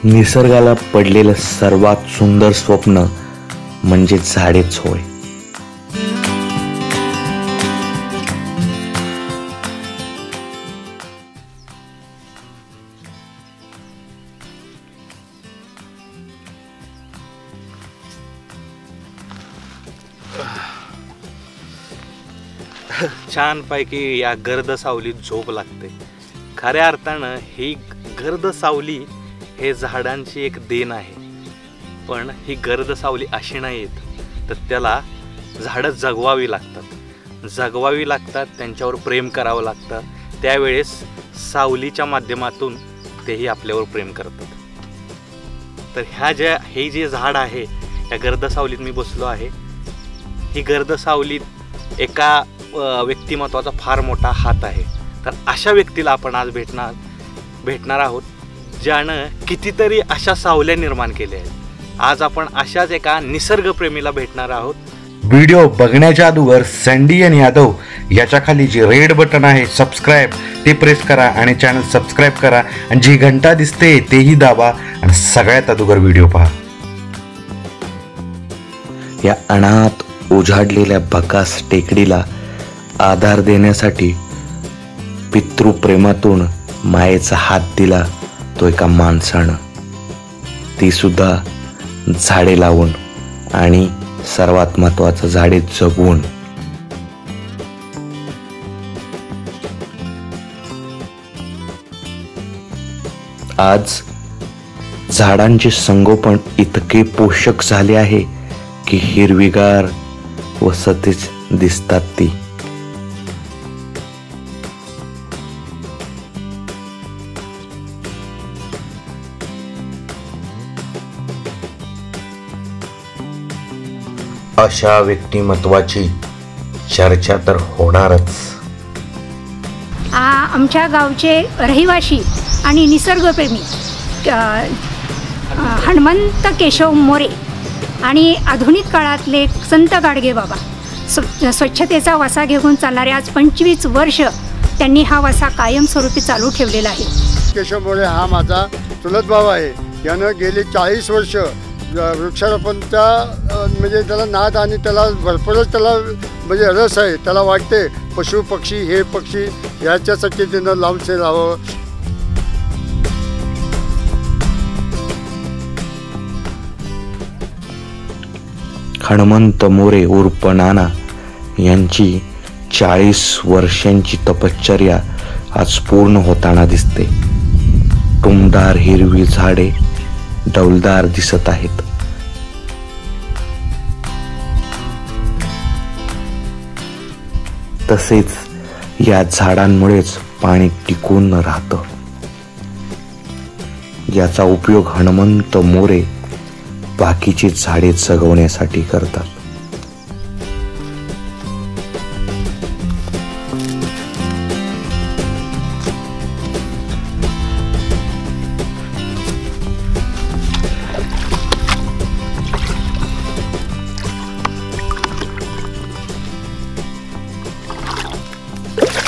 निसर्गाला पडलेलं सर्वात सुंदर स्वप्न म्हणजे झाडेच होय. छान पैकी या गर्द सावलीत झोप लागते. खऱ्या अर्थानं ही गर्द सावली हे झाडांची एक देण आहे. पण ही गर्द सावली अशी नाही येत, तर त्याला झाडं जगवावी लागतात, त्यांच्यावर प्रेम करावं लागतं. त्यावेळेस सावलीच्या माध्यमातून तेही आपल्यावर प्रेम करतात. तर हे जे झाड आहे, या गर्द सावलीत मी बसलो आहे. ही गर्द सावलीत एका व्यक्तिमत्वाचा फार मोठा हात आहे. तर अशा व्यक्तीला आपण आज भेटणार आहोत, ज्यानं कितीतरी अशा सावल्या निर्माण केल्या आहेत. आज आपण अशाच एका निसर्गप्रेमीला भेटणार आहोत. व्हिडिओ बघण्याच्या अगोदर सँडियन यादव याच्या खाली जे रेड बटन आहे सबस्क्राईब, ते प्रेस करा आणि चॅनल सबस्क्राईब करा आणि जी घंटा दिसते तेही दाबा आणि सगळ्यात अगोदर व्हिडिओ पहा. या अनाथ उजाडलेल्या बकास टेकडीला आधार देण्यासाठी पितृप्रेमातून मायेचा हात दिला तो एका माणसानं, ती सुद्धा झाडे लावून आणि सर्वात महत्त्वाचं झाडे जगवून. आज झाडांचे संगोपन इतके पोषक झाले आहे की हिरवीगार व सतेज दिसतात ती. अशा व्यक्तिमत्वाची चर्चा तर होणारच. आमच्या गावचे रहिवाशी आणि निसर्गप्रेमी हनुमंत केशव मोरे आणि आधुनिक काळातले संत गाडगे बाबा स्वच्छतेचा वसा घेऊन चालणारे आज 25 वर्ष त्यांनी हा वसा कायमस्वरूपी चालू ठेवलेला आहे. केशव मोरे हा माझा चुलत भाऊ आहे. यानं गेली 40 वर्ष वृक्षारोपणचा म्हणजे त्याला नाद आणि त्याला भरपूरच त्याला म्हणजे रस आहे. त्याला वाटते पशु पक्षी हे पक्षी ह्याच्यासाठी त्यानं लावून राहावं. हनुमंत मोरे उर्फ नाना यांची 40 वर्षांची तपश्चर्या आज पूर्ण होताना दिसते. टुमदार हिरवी झाडे डौलदार दिसत आहेत. तसेच या झाडांमुळेच पाणी टिकून राहतं. याचा उपयोग हनुमंत मोरे बाकीची झाडे जगवण्यासाठी करतात.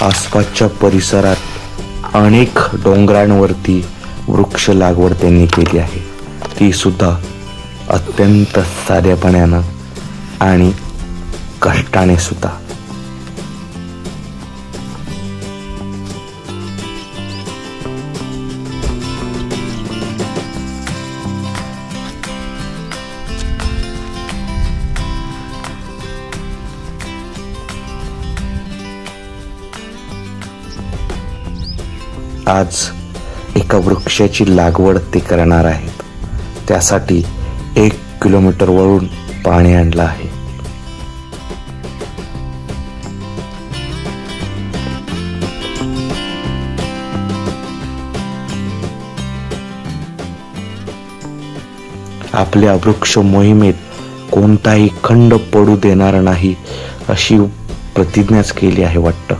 आसपासच्या परिसरात अनेक डोंगरांवरती वृक्ष लागवड त्यांनी केली आहे. ती सुद्धा अत्यंत साधेपणानं आणि कष्टाने सुद्धा. आज एका वृक्षाची लागवड ते करणार आहेत. त्यासाठी 1 किलोमीटर वरून पाणी आणलं आहे. आपल्या वृक्ष मोहिमेत कोणताही खंड पडू देणार नाही अशी प्रतिज्ञाच केली आहे वाटतं.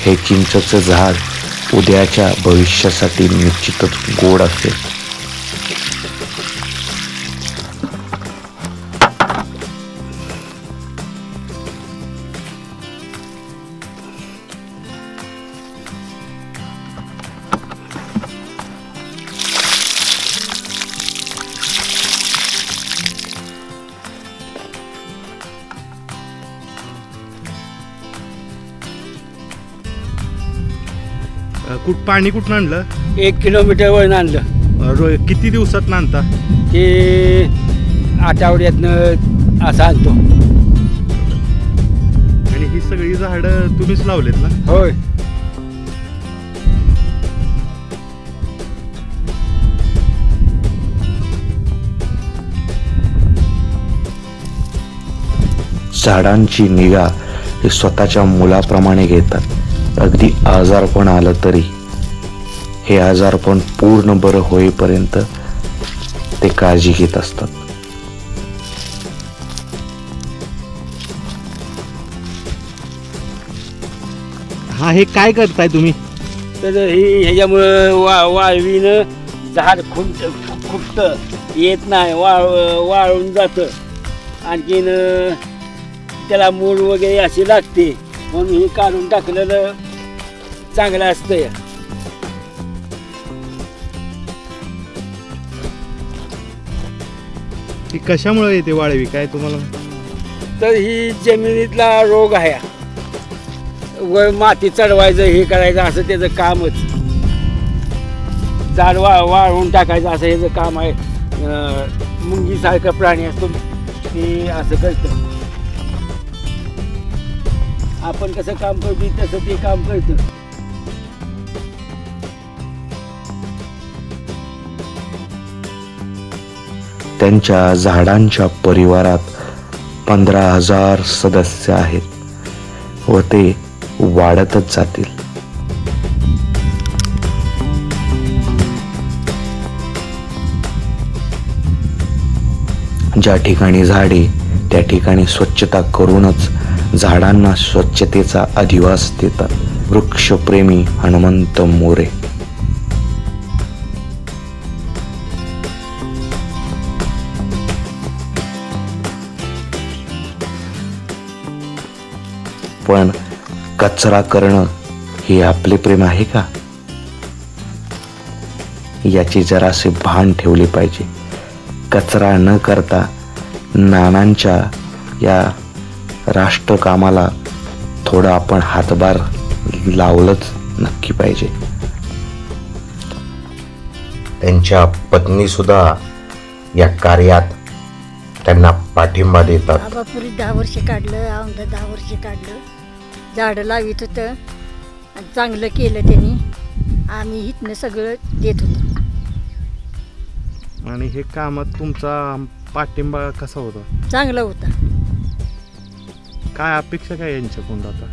हे चिंचेचं झाड उद्याच्या भविष्यासाठी निश्चितच गोड असेल. पाणी कुठून आणलं? 1 किलोमीटर वरून आणलं. किती दिवसात आणता? ते आठवड्यातनं असं आणतो. आणि ही सगळी झाडं तुम्हीच लावलेत ना? होय. झाडांची निगा ते स्वतःच्या मुलाप्रमाणे घेतात. अगदी आजारपण आलं तरी हे आजारपण पूर्ण बरं होईपर्यंत ते काळजी घेत असतात. हा, हे काय करताय तुम्ही? तर ही ह्याच्यामुळं वाळवीनं झाड खुपतं येत नाही, वाळून जातं. आणखीन त्याला मूळ वगैरे अशी लागते, म्हणून हे काढून टाकलेलं चांगलं असतंय. ती कशामुळे येते वाळवी, काय तुम्हाला? तर ही जमिनीतला रोग आहे. वर माती चढवायचं, हे करायचं, असं त्याचं कामच. झाड वाळवून टाकायचं असं ह्याचं काम आहे. मुंगीसारखा प्राणी असतो ते असं करतं. आपण कसं काम करतो तसं ते काम करतं. त्यांच्या झाडांच्या परिवारात 15,000 सदस्य आहेत व ते वाढतच जातील. ज्या ठिकाणी झाडे त्या ठिकाणी स्वच्छता करूनच झाडांना स्वच्छतेचा अधिवास देतात. वृक्षप्रेमी हनुमंत मोरे. पण कचरा करणं हे आपले प्रेम आहे का, याची जरासे भान ठेवले पाहिजे. कचरा न करता नानांच्या या राष्ट्रकामाला थोडं आपण हातभार लावलंच नक्की पाहिजे. त्यांच्या पत्नी सुद्धा या कार्यात त्यांना पाठिंबा देतात. आबापुरी 10 वर्ष काढलं, औंध 10 वर्ष काढलं. झाडं लावित होतं आणि चांगलं केलं त्यांनी. आम्ही इथनं सगळं देत होतो. आणि हे कामात तुमचा पाठिंबा कसा होता? चांगलं होता. काय अपेक्षा काय यांच्याकडून आता?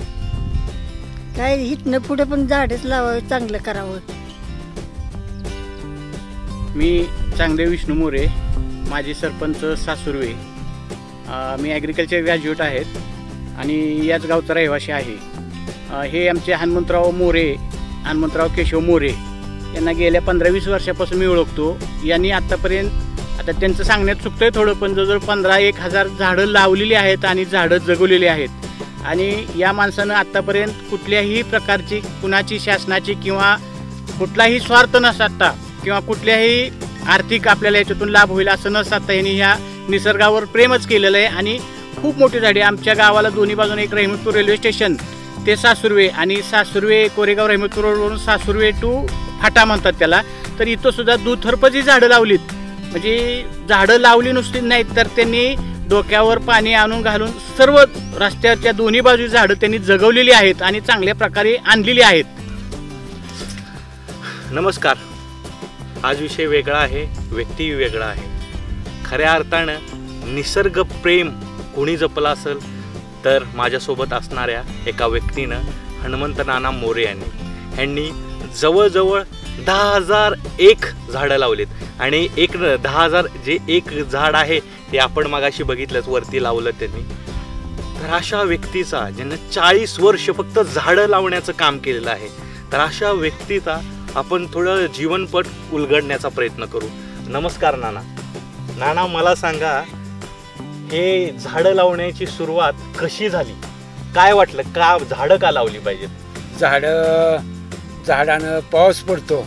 काय इथनं पुढे पण झाडच लावावं, चांगलं करावं. मी चांगदेव विष्णू मोरे, माजी सरपंच सासुर्वे. मी ॲग्रिकल्चर ग्रॅज्युएट आहेत आणि याच गावचा रहिवासी आहे. हे आमचे हनुमंतराव मोरे, हनुमंतराव केशव मोरे यांना गेल्या 15-20 वर्षापासून मी ओळखतो. यांनी आत्तापर्यंत, आता त्यांचं सांगण्यात चुकतंय थोडं, पण जवळजवळ 15,000 झाडं लावलेली आहेत आणि झाडं जगवलेली आहेत. आणि या माणसानं आत्तापर्यंत कुठल्याही प्रकारची कुणाची शासनाची किंवा कुठलाही स्वार्थ न साधता किंवा कुठल्याही आर्थिक आपल्याला याच्यातून लाभ होईल असं न साधता यांनी ह्या निसर्गावर प्रेमच केलेलं आहे. आणि खूप मोठी झाडे आमच्या गावाला दोन्ही बाजूने, एक रहिमतपूर रेल्वे स्टेशन ते सासुर्वे आणि सासुर्वे कोरेगाव रहिमतपूर रोडवरून सासुर्वे टू फाटा म्हणतात त्याला. तर इथं सुद्धा दुथर्पची झाडं लावलीत. म्हणजे झाडं लावली नुसती नाहीत, तर त्यांनी डोक्यावर पाणी आणून घालून सर्व रस्त्याच्या दोन्ही बाजू झाडं त्यांनी जगवलेली आहेत आणि चांगल्या प्रकारे आणलेली आहेत. नमस्कार. आज विषय वेगळा आहे, व्यक्ती वेगळा आहे. खऱ्या अर्थानं निसर्ग प्रेम कोणी जपलं असेल तर माझ्यासोबत असणाऱ्या एका व्यक्तीनं, हनुमंत नाना मोरे यांनी जवळजवळ 10,001 झाडं लावलीत. आणि 10,000 जे एक झाड आहे ते आपण मगाशी बघितलंच वरती लावलं त्यांनी. तर अशा व्यक्तीचा ज्यांना 40 वर्ष फक्त झाडं लावण्याचं काम केलेलं आहे, तर अशा व्यक्तीचा आपण थोडं जीवनपट उलगडण्याचा प्रयत्न करू. नमस्कार नाना. नाना, मला सांगा, हे झाडं लावण्याची सुरुवात कशी झाली? काय वाटलं, का झाडं का लावली पाहिजेत? झाडानं पाऊस पडतो,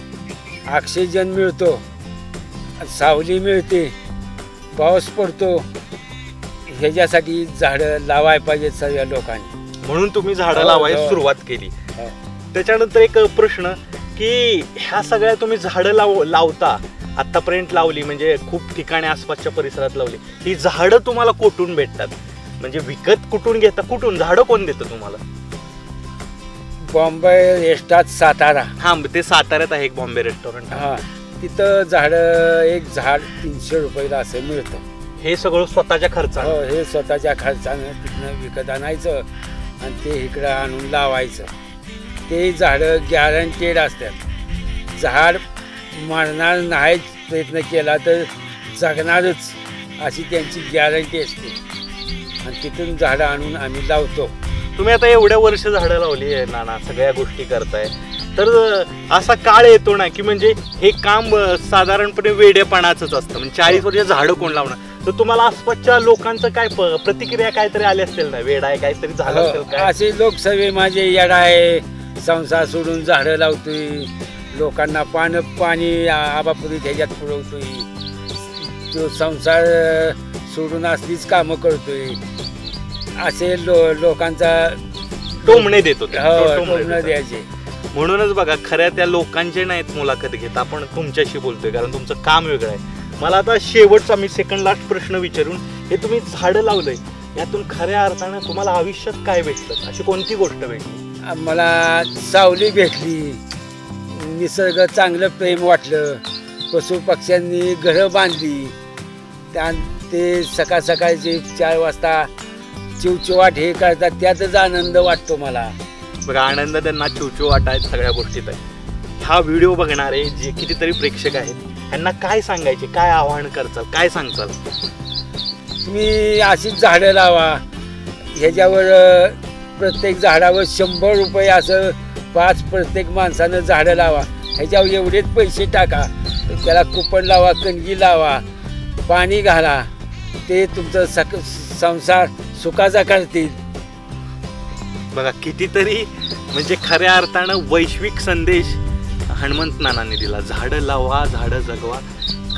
ऑक्सिजन मिळतो, सावली मिळते, पाऊस पडतो, ह्याच्यासाठी झाडं लावायला पाहिजेत सगळ्या लोकांनी. म्हणून तुम्ही झाडं लावायला सुरुवात केली. त्याच्यानंतर एक प्रश्न की ह्या सगळ्या तुम्ही झाडं लावता, आतापर्यंत लावली म्हणजे खूप ठिकाणी आसपासच्या परिसरात लावली, ही झाडं तुम्हाला कुठून भेटतात? म्हणजे विकत कुठून घेता? कुठून झाडं कोण देतं तुम्हाला? बॉम्बे रेस्टात सातारा. हा, ते साताऱ्यात आहे एक बॉम्बे रेस्टॉरंट. हा, तिथं झाडं एक झाड 300 रुपयाला असं मिळतं. हे सगळं स्वतःच्या खर्चानं? हो, हे स्वतःच्या खर्चानं तिथनं विकत आणायचं आणि ते इकडं आणून लावायचं. ते झाडं गॅरंटेड असतात. झाड मरणार नाही, प्रयत्न केला तर जगणारच अशी त्यांची गॅरंटी असते. आणि तिथून झाडं आणून आम्ही लावतो. तुम्ही आता एवढ्या वर्ष झाडं लावली आहे नाना, सगळ्या गोष्टी करताय, तर असा काळ येतो ना की म्हणजे हे काम साधारणपणे वेडेपणाचंच असतं. म्हणजे 40 वर्ष झाडं कोण लावणार? तर तुम्हाला आसपासच्या लोकांचं काय प्रतिक्रिया काहीतरी आली असतील ना, वेड आहे काहीतरी झालं असेल काय? असे लोक सगळे माझे येड आहे, संसार सोडून झाडं लावतोय, लोकांना पाणी आबापुरी ह्याच्यात पुरवतोय, तो संसार सोडून असलीच कामं करतोय, असे लोकांचा टोमणे देतो. टोमणे द्यायचे. म्हणूनच बघा, खऱ्या त्या लोकांचे नाहीत मुलाखत घेत, आपण तुमच्याशी बोलतोय कारण तुमचं काम वेगळं आहे. मला आता शेवटचा मी सेकंड लास्ट प्रश्न विचारून, हे तुम्ही झाडं लावलंय, यातून खऱ्या अर्थानं तुम्हाला आयुष्यात काय भेटलं? अशी कोणती गोष्ट भेटली? मला सावली भेटली, निसर्ग चांगलं प्रेम वाटलं, पशु पक्ष्यांनी घरं बांधली, ते सकाळ सकाळचे 4 वाजता चिवचिवाट हे करतात, त्यातच आनंद वाटतो मला. बघा, आनंद त्यांना चिवचिवाट आहेत, सगळ्या गोष्टीत आहे. हा व्हिडिओ बघणारे जे कितीतरी प्रेक्षक आहेत, यांना काय सांगायचे, काय आवाहन करचाल, काय सांगचाल? तुम्ही अशीच झाडं लावा. ह्याच्यावर प्रत्येक झाडावर 100 रुपये असं 5 प्रत्येक माणसानं झाडं लावा. ह्याच्यावर एवढेच पैसे टाका, त्याला कुपन लावा, कणगी लावा, पाणी घाला, ते तुमचं संसार सुखाचा करतील. बघा, कितीतरी म्हणजे खऱ्या अर्थानं वैश्विक संदेश हनुमंत नानांनी दिला. झाडं लावा, झाडं जगवा.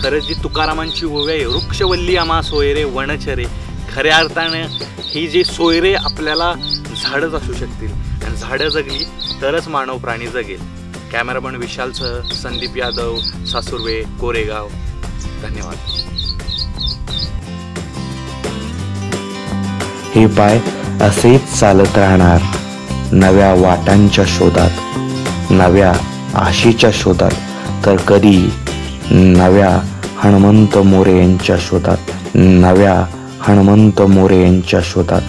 खरंच जी तुकारामांची ओवी आहे, वृक्षवल्ली आम्हा सोयरे वनचरे, खऱ्या अर्थानं ही जी सोयरे आपल्याला झाडंच असू शकतील, आणि झाडं जगली तरच मानव प्राणी जगेल. कॅमेरामन विशालसह संदीप यादव, सासुर्वे, कोरेगाव. धन्यवाद. हे पाय असेच चालत राहणार, नव्या वाटांच्या शोधात, नव्या आशेच्या शोधात, तर कधी नव्या हनुमंत मोरे यांच्या शोधात, नव्या हनुमंत मोरे यांच्या शोधात.